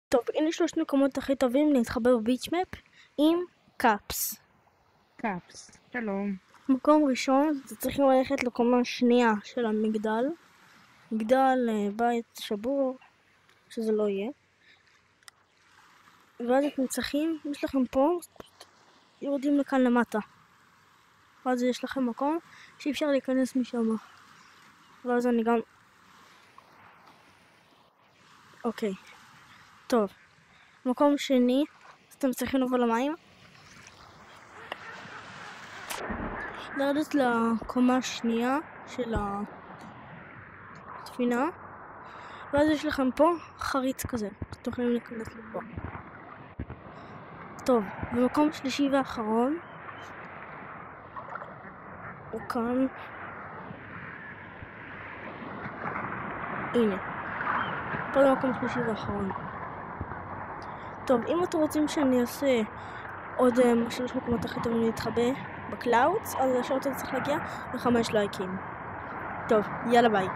טוב, הנה שלושת מקומות הכי טובים להתחבר בביץ'-מפ עם קאפס. קאפס, שלום. מקום ראשון, אתם צריכים ללכת לקומה שנייה של המגדל. מגדל, בית שבור, שזה לא יהיה. ואז אתם צריכים, יש לכם פה, יורדים לכאן למטה. ואז יש לכם מקום שאי אפשר להיכנס משם. ואז אני גם... אוקיי. טוב. מקום שני, אתם צריכים לבוא למים. לרדת לקומה השנייה של הספינה. ואז יש לכם פה חריץ כזה. אתם יכולים להיכנס לפה. טוב, במקום שלישי ואחרון. הוא כאן. הנה. פה במקום שלישי ואחרון. טוב, אם אתם רוצים שאני אעשה עוד שלוש מקומות הכי טובים להתחבא בקלאודס, אז השעות הזה צריך להגיע ל5 לייקים. טוב, יאללה ביי.